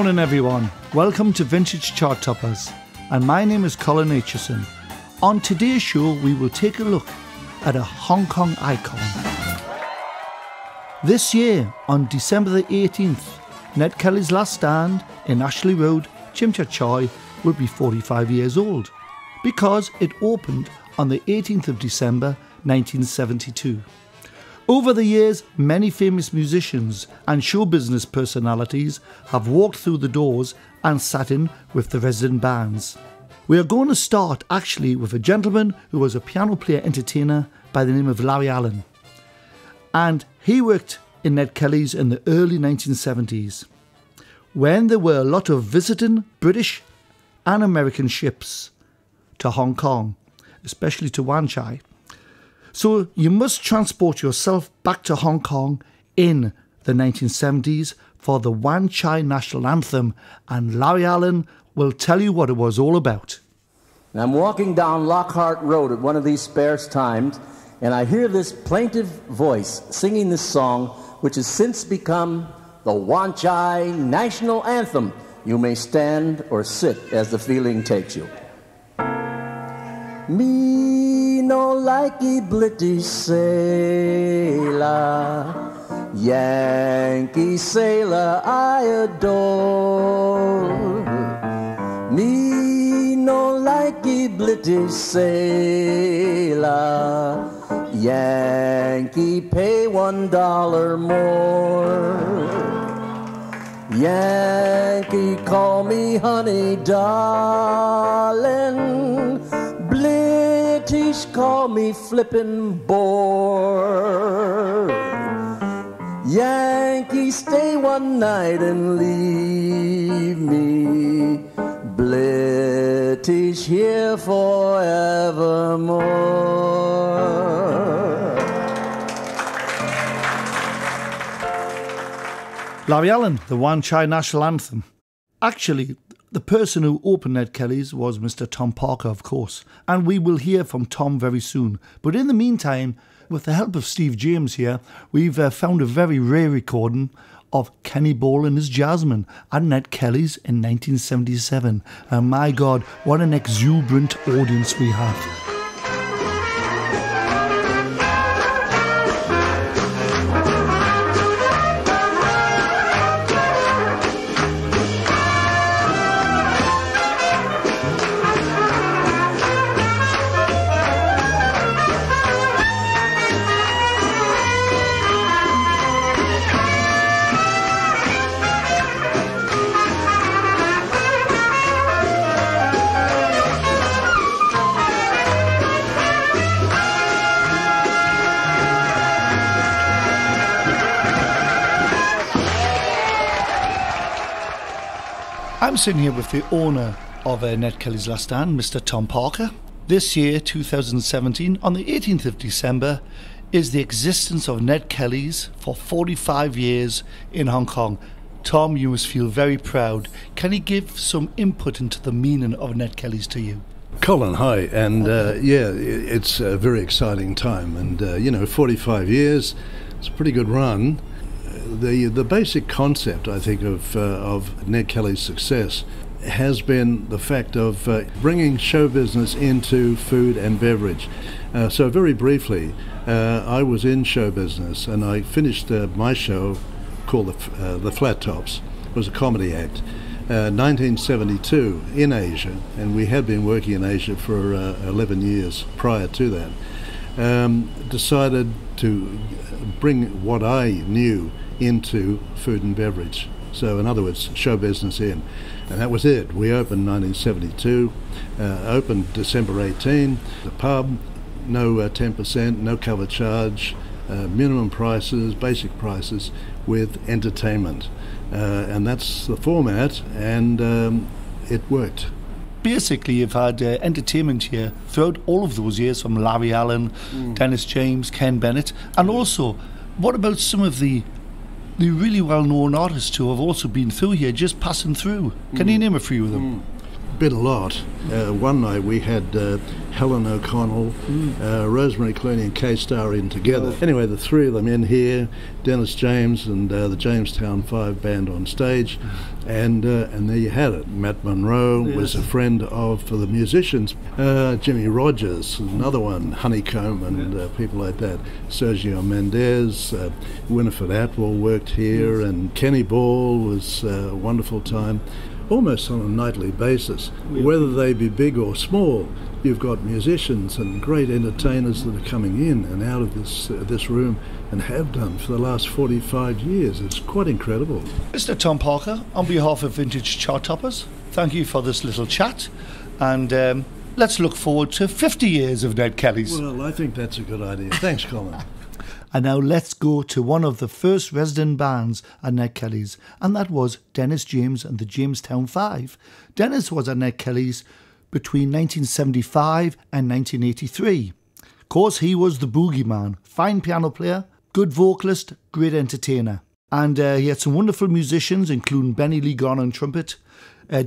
morning everyone, welcome to Vintage Chart Toppers, and my name is Colin Aitchison. On today's show we will take a look at a Hong Kong icon. This year, on December the 18th, Ned Kelly's last stand in Ashley Road, Tsim Sha Tsui will be 45 years old, because it opened on the 18th of December 1972. Over the years, many famous musicians and show business personalities have walked through the doors and sat in with the resident bands. We are going to start actually with a gentleman who was a piano player entertainer by the name of Larry Allen. And he worked in Ned Kelly's in the early 1970s, when there were a lot of visiting British and American ships to Hong Kong, especially to Wan Chai. So you must transport yourself back to Hong Kong in the 1970s for the Wan Chai National Anthem, and Larry Allen will tell you what it was all about. And I'm walking down Lockhart Road at one of these spare times, and I hear this plaintive voice singing this song, which has since become the Wan Chai National Anthem. You may stand or sit as the feeling takes you. Me no likey British sailor, Yankee sailor I adore. Me no likey British sailor, Yankee pay $1 more. Yankee call me honey darling, British call me flippin' bore. Yankee stay one night and leave me, British here forevermore. Larry Allen, the Wan Chai National Anthem. Actually, the person who opened Ned Kelly's was Mr. Tom Parker, of course, and we will hear from Tom very soon. But in the meantime, with the help of Steve James here, we've found a very rare recording of Kenny Ball and his Jazzmen at Ned Kelly's in 1977. And my God, what an exuberant audience we have. I'm sitting here with the owner of Ned Kelly's Last Stand, Mr. Tom Parker. This year, 2017, on the 18th of December, is the existence of Ned Kelly's for 45 years in Hong Kong. Tom, you must feel very proud. Can you give some input into the meaning of Ned Kelly's to you? Colin, hi, and it's a very exciting time, and 45 years, it's a pretty good run. The basic concept, I think, of Ned Kelly's success has been the fact of bringing show business into food and beverage. So very briefly, I was in show business, and I finished my show called The Flat Tops. It was a comedy act. 1972 in Asia, and we had been working in Asia for 11 years prior to that. Decided to bring what I knew into food and beverage. So in other words, show business in. And that was it. We opened 1972, opened December 18, the pub, no 10%, no cover charge, minimum prices, basic prices with entertainment. And that's the format, and it worked. Basically, you've had entertainment here throughout all of those years, from Larry Allen, Dennis James, Ken Bennett, and also, what about some of the really well-known artists who have also been through here, just passing through? Can you name a few of them? been a lot. One night we had Helen O'Connell, Rosemary Clooney and Kay Starr in together. Anyway, the three of them in here, Dennis James and the Jamestown 5 band on stage, and there you had it. Matt Monro was a friend of the musicians. Jimmy Rogers, another one, Honeycomb and people like that. Sergio Mendes, Winifred Atwell worked here, and Kenny Ball was a wonderful time. Almost on a nightly basis, whether they be big or small. You've got musicians and great entertainers that are coming in and out of this room and have done for the last 45 years. It's quite incredible. Mr. Tom Parker, on behalf of Vintage Chart Toppers, thank you for this little chat, and let's look forward to 50 years of Ned Kelly's. Well, I think that's a good idea. Thanks, Colin. And now let's go to one of the first resident bands at Ned Kelly's, and that was Dennis James and the Jamestown 5. Dennis was at Ned Kelly's between 1975 and 1983. Of course, he was the boogeyman, fine piano player, good vocalist, great entertainer. And he had some wonderful musicians, including Benny Lee Garner on trumpet,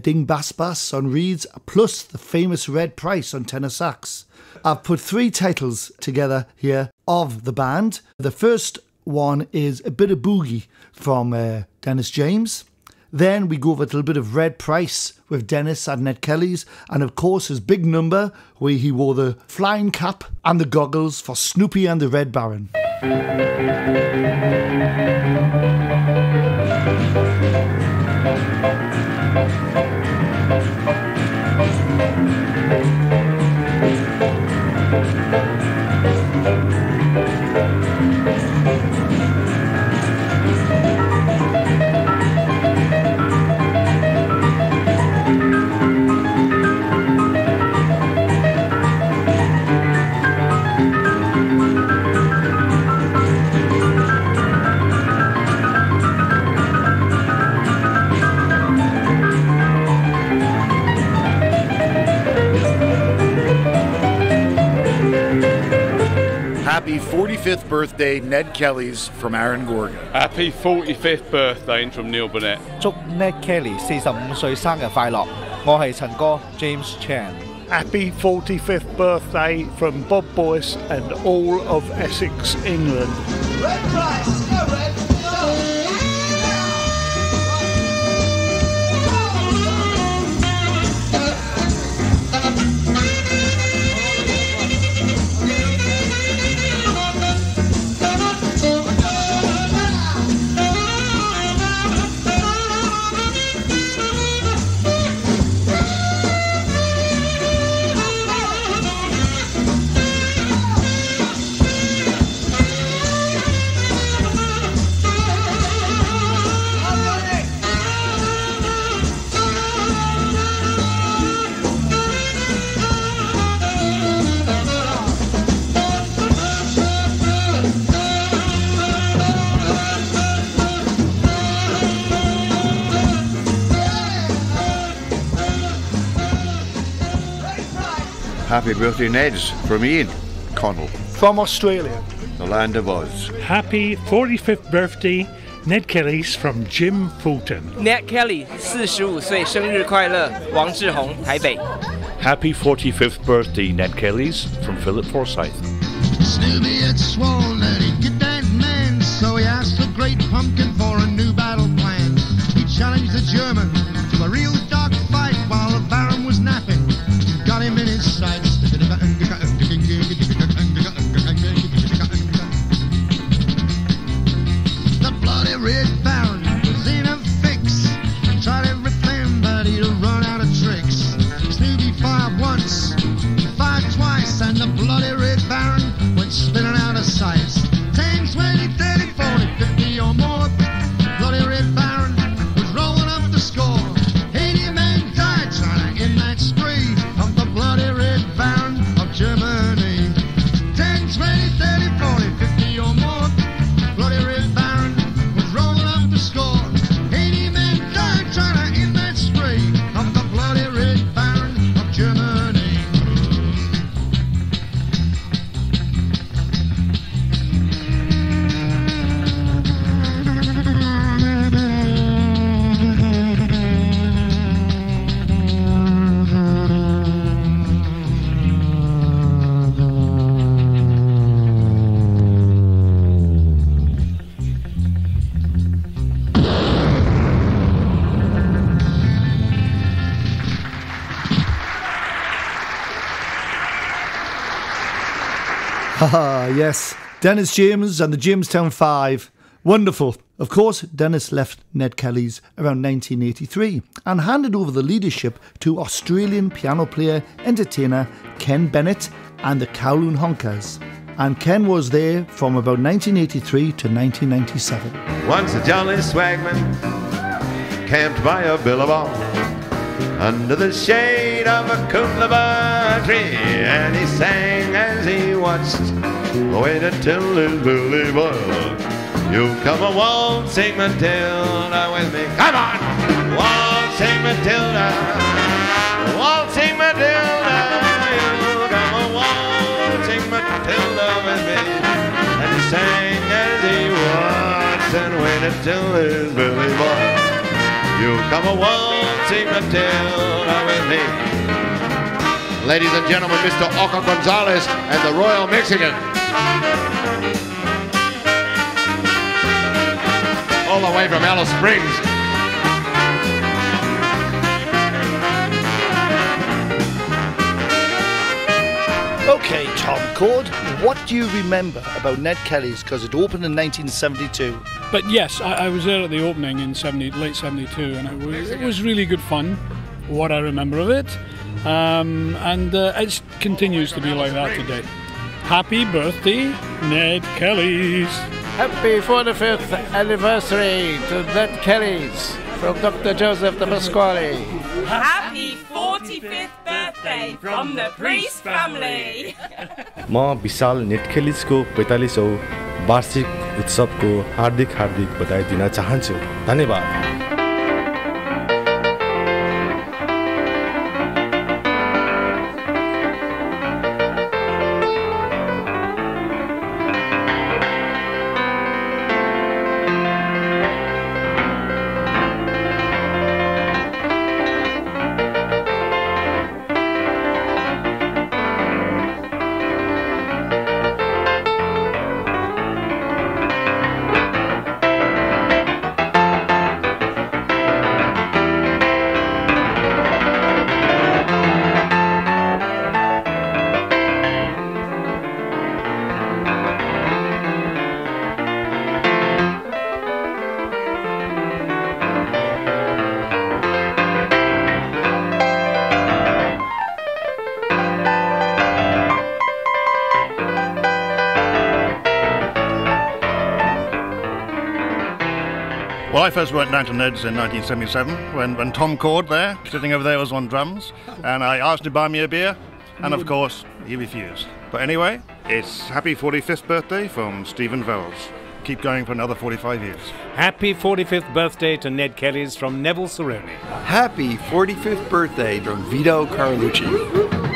Ding Bass Bass on reeds, plus the famous Red Price on tenor sax. I've put 3 titles together here of the band. The first one is a bit of boogie from Dennis James. Then we go over a little bit of Red Price with Dennis at Ned Kelly's, and of course his big number where he wore the flying cap and the goggles for Snoopy and the Red Baron. Happy 45th birthday, Ned Kelly's from Aaron Gorga. Happy 45th birthday from Neil Burnett. 祝 Ned Kelly 45歲生日快樂！我係陳哥 James Chan。 Happy 45th birthday from Bob Boyce and all of Essex, England. Red Price, go Red! Happy birthday, Neds, from Ian Connell. From Australia. The land of Oz. Happy 45th birthday, Ned Kelly's from Jim Fulton. Ned Kelly 45岁生日快乐，王志宏，台北。Happy 45th birthday, Ned Kelly's from Philip Forsyth. Snoopy had sworn that he'd get that man, so he asked the great pumpkin for a new battle plan. He challenged the German to a real dog fight while the Baron was napping. Got him in his sights. The bloody Red Baron was in a fix. Tried everything, but he'd run out of tricks. Snoopy fired once, he fired twice, and the bloody Red Baron went spinning out of sight. 10, 20, 30, 40, 50 or more. Bloody Red Baron was rolling up the score. Haha, yes. Dennis James and the Jamestown Five. Wonderful. Of course, Dennis left Ned Kelly's around 1983 and handed over the leadership to Australian piano player, entertainer Ken Bennett and the Kowloon Honkers. And Ken was there from about 1983 to 1997. Once a jolly swagman camped by a billabong under the shade of a coolabah tree, and he sang as he watched. Wait until his belly boiled. You come a waltzing Matilda with me. Come on! Waltzing Matilda. Waltzing Matilda. You come a waltzing Matilda with me. And he sang as he watched and waited till his belly boiled. You come a waltzing Matilda with me. Ladies and gentlemen, Mr. Oca Gonzalez and the Royal Mexican. All the way from Alice Springs. Okay, Tom Cord, what do you remember about Ned Kelly's? Because it opened in 1972. But yes, I was there at the opening in late 72, and it was really good fun, what I remember of it. And it continues to be like that today. Happy birthday, Ned Kelly's. Happy 45th anniversary to Ned Kelly's from Dr. Joseph de Pasquale. Happy 45th birthday from the Priest family. म विशाल net खेलिजको 45औं वार्षिक उत्सवको हार्दिक बधाई दिन चाहन्छु। धन्यवाद। Well, I first went down to Ned's in 1977 when Tom Cord there, sitting over there, was on drums, and I asked him to buy me a beer, and of course, he refused. But anyway, it's happy 45th birthday from Stephen Vells. Keep going for another 45 years. Happy 45th birthday to Ned Kelly's from Neville Cerrone. Happy 45th birthday from Vito Carlucci.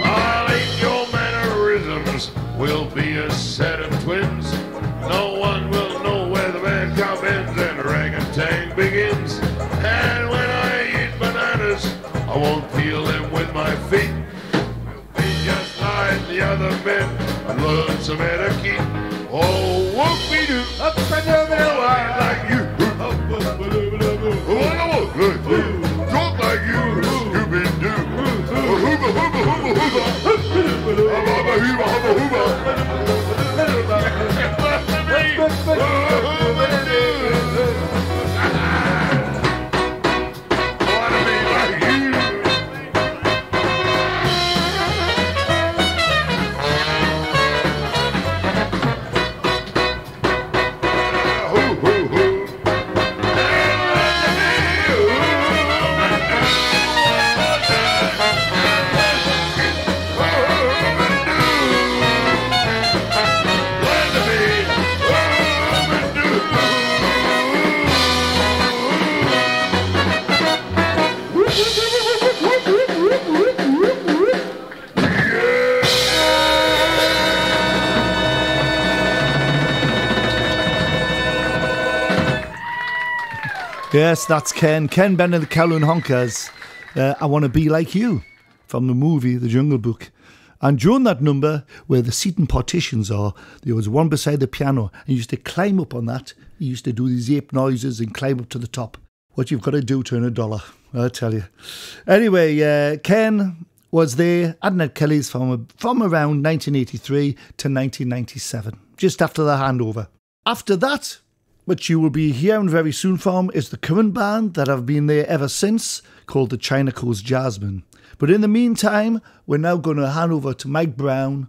I'll eat your mannerisms. We'll be a set of twins. No one will know where the band comes ends and orangutan begins. And when I eat bananas, I won't peel them with my feet. We'll be just like the other men and learn some etiquette. Oh, whoop-de-doo, up and down the hill, I like you. Talk like you, Scooby-Doo. Hooba, hooba, hooba, hooba. Hooba, hooba, hooba, Yes, that's Ken. Ken Bennett, the Kowloon Honkers. I Want to Be Like You from the movie The Jungle Book. And during that number, where the seating partitions are, there was one beside the piano, and you used to climb up on that. You used to do these ape noises and climb up to the top. What you've got to do to earn $1, I tell you. Anyway, Ken was there at Ned Kelly's from around 1983 to 1997, just after the handover. After that, which you will be hearing very soon from, is the current band that have been there ever since, called the China Coast Jazzmen. But in the meantime, we're now going to hand over to Mike Brown,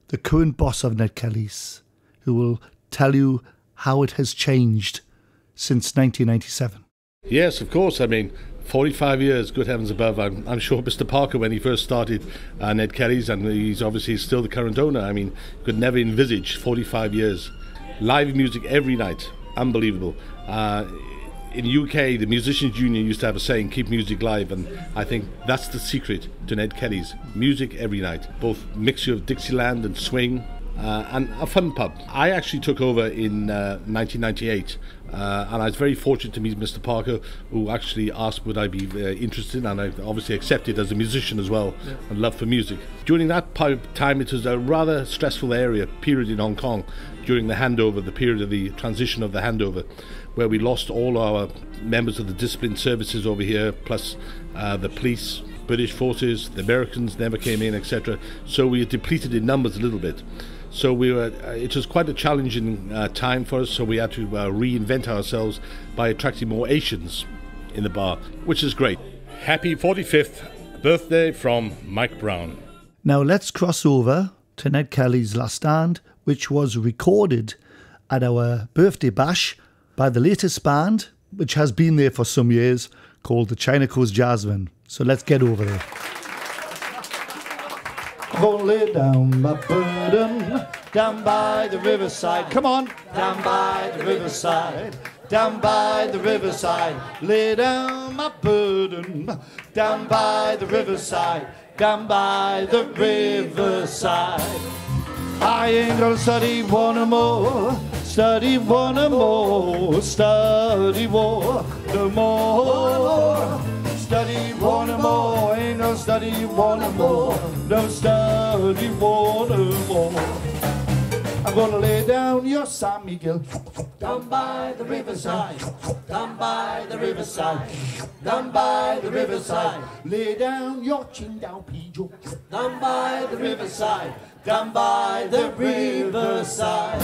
the current boss of Ned Kelly's, who will tell you how it has changed since 1997. Yes, of course. I mean, 45 years, good heavens above. I'm sure Mr. Parker, when he first started Ned Kelly's, and he's obviously still the current owner, I mean, could never envisage 45 years. Live music every night. Unbelievable. In the UK, the Musicians Union used to have a saying, keep music live, and I think that's the secret to Ned Kelly's. Music every night, both mixture of Dixieland and swing, and a fun pub. I actually took over in 1998, and I was very fortunate to meet Mr. Parker, who actually asked would I be interested, and I obviously accepted as a musician as well, and love for music. During that time, it was a rather stressful period in Hong Kong, during the handover, the period of the transition of the handover, where we lost all our members of the discipline services over here, plus the police, British forces, the Americans never came in, etc. So we were depleted in numbers a little bit. So it was quite a challenging time for us, so we had to reinvent ourselves by attracting more Asians in the bar, which is great. Happy 45th birthday from Mike Brown. Now let's cross over to Ned Kelly's Last Stand, which was recorded at our birthday bash by the latest band, which has been there for some years, called the China Coast Jazzmen. So let's get over there. I'll lay down my burden down by the riverside. Come on. Down by the riverside. Down by the riverside. Lay down my burden down by the riverside. Down by the riverside. I ain't gonna study one more. Study one more. Study one more. Study one more, ain't no study one more, no study one more. I'm gonna lay down your San Miguel, down by the riverside, down by the riverside, down by the riverside. Lay down your Qingdao Pijo, down by the riverside, down by the riverside.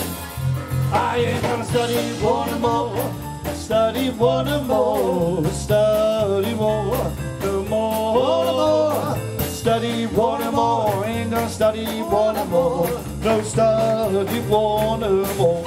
I ain't gonna study one more. Study one more, study one more, study one more, ain't gonna study one more, no study one more.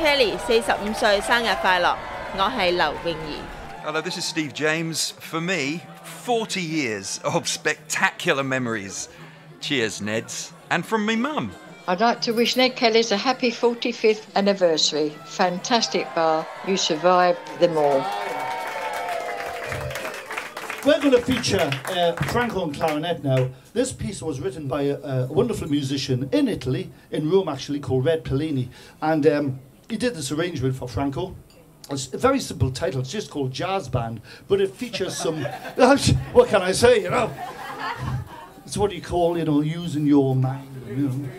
Kelly 45歲生日快樂，我係劉詠儀。 Hello, this is Steve James. For me, 40 years of spectacular memories. Cheers, Neds. And from me mum. I'd like to wish Ned Kelly's a happy 45th anniversary. Fantastic bar. You survived them all. We're going to feature Franco on clarinet now. This piece was written by a wonderful musician in Italy, in Rome actually, called Red Pellini. And he did this arrangement for Franco. It's a very simple title, it's just called Jazz Band, but it features some, what can I say, you know? It's what you call, you know, using your mind, you know.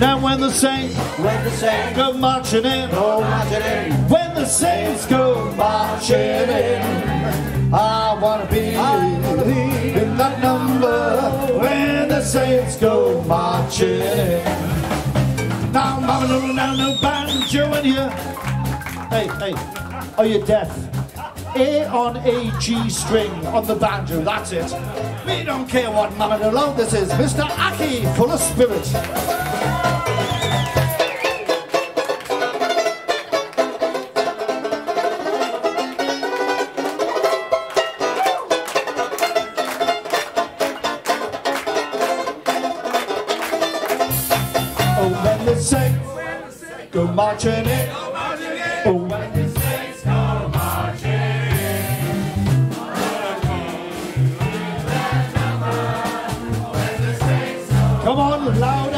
Now when the Saints go marching in, when the Saints go marching in, I wanna be in that number when the Saints go marching in. Now mama, no banjo in here. Hey, are you deaf? A on a G string on the banjo, that's it. We don't care what mama alone this is. Mr. Aki, full of spirit. Oh, when the Saints go marching in. Oh, when the Saints go marching in. Come on, loud.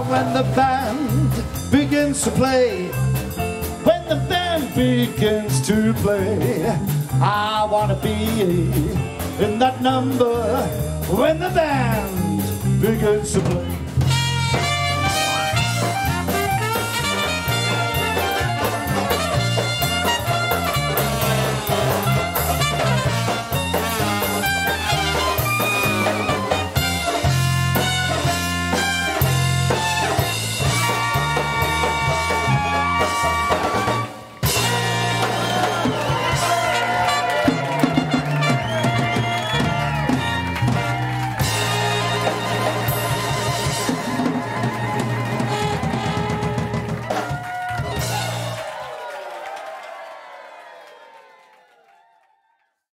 when the band begins to play. When the band begins to play, I want to be in that number when the band begins to play.